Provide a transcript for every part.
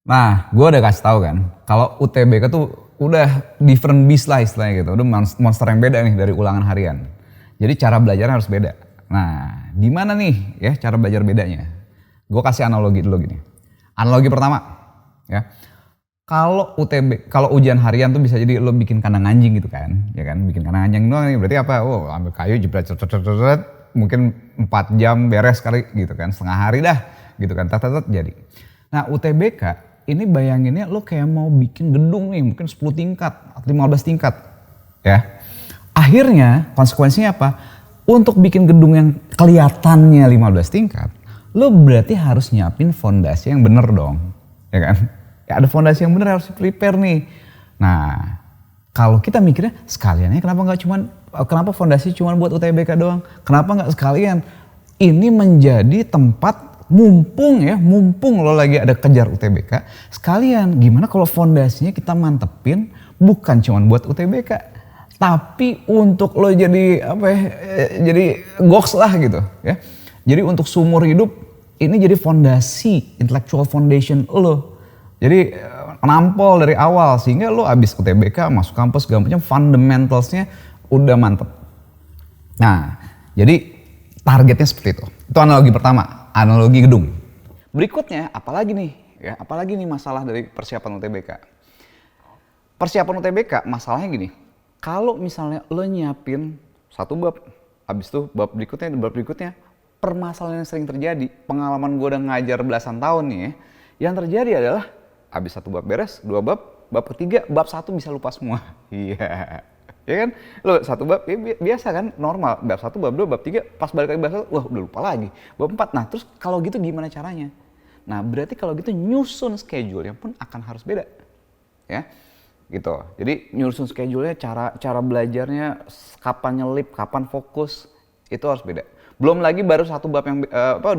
Nah, gue udah kasih tahu kan, kalau UTBK tuh udah different beast lah istilahnya gitu, udah monster yang beda nih dari ulangan harian. Jadi cara belajarnya harus beda. Nah, di mana nih ya cara belajar bedanya? Gue kasih analogi dulu gini. Analogi pertama, ya. Kalau kalau ujian harian tuh bisa jadi lo bikin kandang anjing gitu kan, ya kan, bikin kandang anjing doang nih berarti apa? Oh, ambil kayu jebret, mungkin 4 jam beres kali gitu kan, setengah hari dah gitu kan, jadi. Nah UTBK ini bayanginnya lo kayak mau bikin gedung nih mungkin 10 tingkat atau 15 tingkat ya. Akhirnya konsekuensinya apa? Untuk bikin gedung yang kelihatannya 15 tingkat, lo berarti harus nyiapin fondasi yang bener dong, ya kan? Ya ada fondasi yang bener harus prepare nih. Nah, kalau kita mikirnya sekaliannya kenapa fondasi cuma buat UTBK doang? Kenapa nggak sekalian? Ini menjadi tempat mumpung lo lagi ada kejar UTBK, sekalian gimana kalau fondasinya kita mantepin bukan cuma buat UTBK, tapi untuk lo jadi jadi goks lah gitu ya. Jadi untuk seumur hidup ini jadi fondasi, intellectual foundation lo. Jadi nampol dari awal sehingga lo abis UTBK masuk kampus segala macam fundamentalsnya udah mantep. Nah, jadi targetnya seperti itu. Itu analogi pertama, analogi gedung. Berikutnya apalagi nih ya, apalagi nih masalah dari persiapan UTBK. Persiapan UTBK masalahnya gini. Kalau misalnya lo nyiapin satu bab, abis itu bab berikutnya, permasalahan yang sering terjadi, pengalaman gue udah ngajar belasan tahun nih ya, yang terjadi adalah abis satu bab beres, dua bab ketiga, bab satu bisa lupa semua. Iya, ya kan? Lo satu bab ya biasa kan, normal, bab satu, bab dua, bab tiga, pas balik lagi bab satu, wah udah lupa lagi. Bab empat, nah terus kalau gitu gimana caranya? Nah berarti kalau gitu nyusun schedule-nya pun akan harus beda, ya. Gitu. Jadi nyusun schedule-nya, cara belajarnya, kapan nyelip, kapan fokus, itu harus beda. Belum lagi baru satu bab yang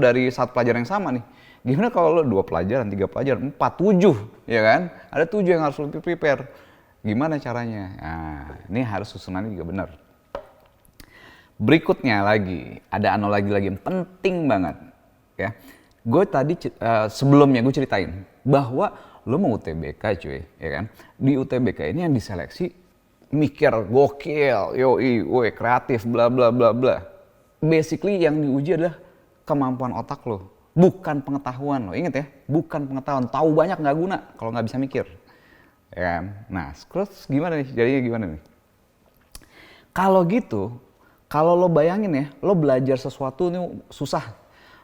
dari satu pelajaran yang sama nih. Gimana kalau lo 2 pelajaran, 3 pelajaran, 4, 7, ya kan? Ada 7 yang harus lo prepare. Gimana caranya? Nah, ini harus susunannya juga benar. Berikutnya lagi, ada analogi lagi yang penting banget, ya. Gue tadi sebelumnya gue ceritain bahwa lo mau UTBK cuy, ya kan? Di UTBK ini yang diseleksi mikir gokil, yoi, woi kreatif, bla bla bla bla. Basically yang diuji adalah kemampuan otak lo, bukan pengetahuan lo. Ingat ya, bukan pengetahuan. Tahu banyak nggak guna kalau nggak bisa mikir, ya kan? Nah, terus gimana nih? Jadinya gimana nih? Kalau gitu, kalau lo bayangin ya, lo belajar sesuatu nih susah.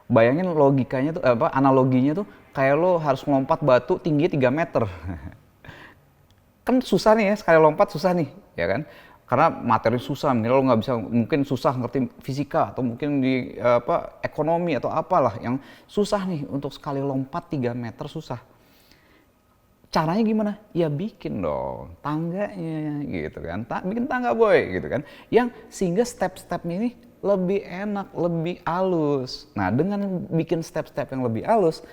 Bayangin logikanya tuh, analoginya tuh kayak lo harus melompat batu tinggi 3 meter. Kan susah nih ya, sekali lompat susah nih, ya kan? Karena materi susah, mungkin lo nggak bisa, mungkin susah ngerti fisika atau mungkin di ekonomi atau apalah yang susah nih untuk sekali lompat 3 meter susah. Caranya gimana? Ya bikin dong tangganya gitu kan, bikin tangga boy gitu kan, yang sehingga step-stepnya ini lebih enak, lebih halus. Nah dengan bikin step-step yang lebih halus,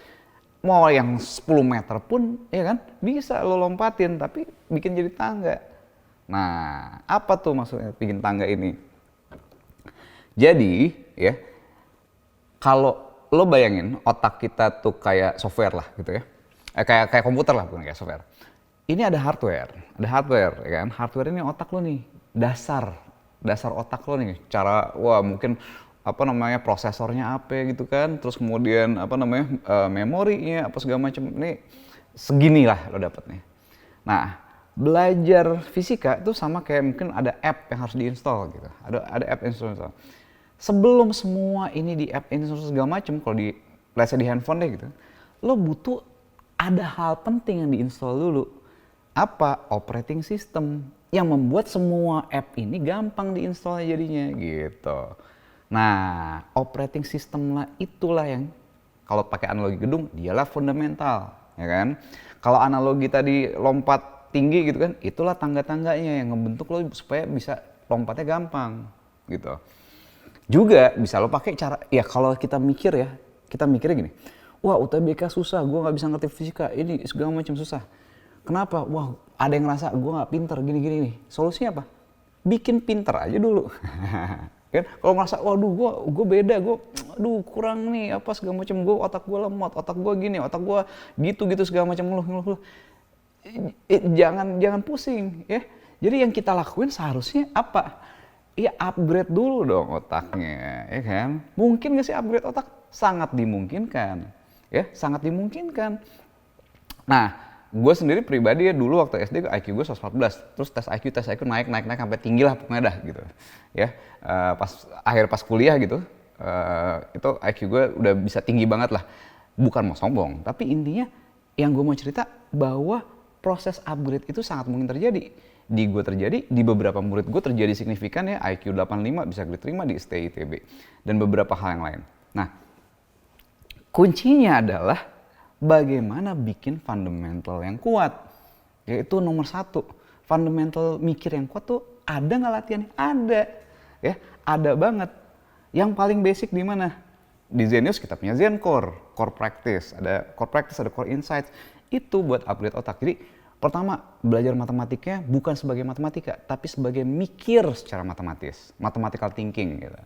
mau yang 10 meter pun ya kan bisa lo lompatin, tapi bikin jadi tangga. Nah apa tuh maksudnya bikin tangga ini? Jadi ya, kalau lo bayangin otak kita tuh kayak software lah gitu ya, kayak komputer lah bukan kayak software. Ini ada hardware ya kan, hardware ini otak lo nih, dasar otak lo nih, cara mungkin prosesornya apa gitu kan, terus kemudian memorinya apa segala macam, ini segini lah lo dapet nih. Nah belajar fisika itu sama kayak mungkin ada app yang harus diinstal gitu, ada app install. Sebelum semua ini di app install segala macam, kalau di let's say di handphone deh gitu, lo butuh ada hal penting yang diinstal dulu. Apa? Operating system yang membuat semua app ini gampang diinstalnya jadinya gitu. Nah, operating system lah itulah yang kalau pakai analogi gedung dialah fundamental, ya kan? Kalau analogi tadi lompat tinggi gitu kan, itulah tangga-tangganya yang ngebentuk lo supaya bisa lompatnya gampang gitu. Juga bisa lo pakai cara, ya kalau kita mikirnya gini, wah UTBK susah, gue nggak bisa ngerti fisika, ini segala macam susah. Kenapa? Wah ada yang ngerasa gue nggak pinter gini-gini nih. Solusinya apa? Bikin pinter aja dulu. Kan kalau ngerasa waduh gue beda, gue aduh kurang nih apa segala macam, gue otak gue lemot, otak gue gini, otak gue gitu segala macam, ngeluh. Jangan pusing ya. Jadi yang kita lakuin seharusnya apa? Ya upgrade dulu dong otaknya, ya kan? Mungkin nggak sih upgrade otak? Sangat dimungkinkan, ya sangat dimungkinkan. Nah, gue sendiri pribadi ya dulu waktu SD IQ gue 114, terus tes IQ naik sampai tinggi lah pokoknya dah gitu. Ya, pas kuliah gitu, itu IQ gue udah bisa tinggi banget lah. Bukan mau sombong, tapi intinya yang gue mau cerita bahwa proses upgrade itu sangat mungkin terjadi. Di gue terjadi, di beberapa murid gue terjadi signifikan ya, IQ 85 bisa diterima di STI ITB dan beberapa hal yang lain. Nah, kuncinya adalah bagaimana bikin fundamental yang kuat. Yaitu nomor 1, fundamental mikir yang kuat tuh ada nggak latihannya? Ada, ya ada banget. Yang paling basic di mana? Di Zenius kita punya Zen Core Practice, ada Core Insights. Itu buat upgrade otak. Jadi pertama, belajar matematiknya bukan sebagai matematika, tapi sebagai mikir secara matematis, mathematical thinking gitu.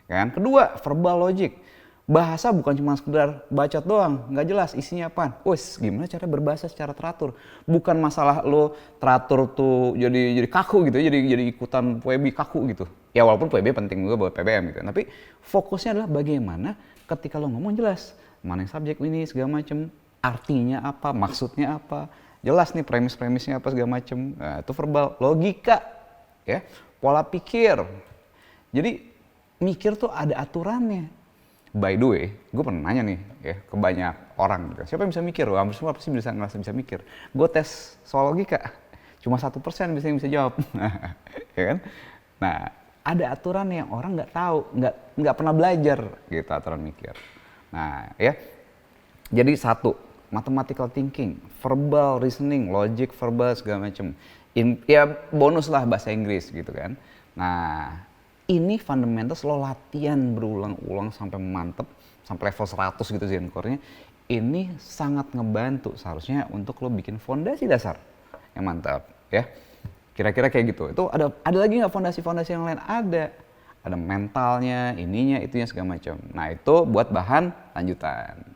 Kan? Kedua, verbal logic. Bahasa bukan cuma sekedar bacot doang, nggak jelas isinya apa. Wes, gimana cara berbahasa secara teratur? Bukan masalah lo teratur tuh jadi kaku gitu, jadi ikutan PWB kaku gitu. Ya walaupun PWB penting juga buat PBM gitu. Tapi fokusnya adalah bagaimana ketika lo ngomong jelas, mana yang subjek ini segala macem, artinya apa, maksudnya apa. Jelas nih premis-premisnya apa segala macem. Nah, itu verbal, logika, ya, pola pikir. Jadi mikir tuh ada aturannya. By the way, gue pernah nanya nih ya ke banyak orang gitu. Siapa yang bisa mikir? Hampir semua pasti ngerasa bisa mikir. Gue tes soal logika, cuma 1% yang bisa jawab, ya kan? Nah, ada aturan yang orang nggak tahu, nggak pernah belajar gitu aturan mikir. Nah, ya, jadi 1. Mathematical thinking, verbal reasoning, logic, verbal segala macam. Ya bonus lah bahasa Inggris gitu kan. Nah, ini fundamentals lo latihan berulang-ulang sampai mantep, sampai level 100 gitu Zen Core-nya. Ini sangat ngebantu seharusnya untuk lo bikin fondasi dasar yang mantap ya. Kira-kira kayak gitu. Itu ada lagi nggak fondasi-fondasi yang lain? Ada mentalnya, ininya, itunya segala macam. Nah, itu buat bahan lanjutan.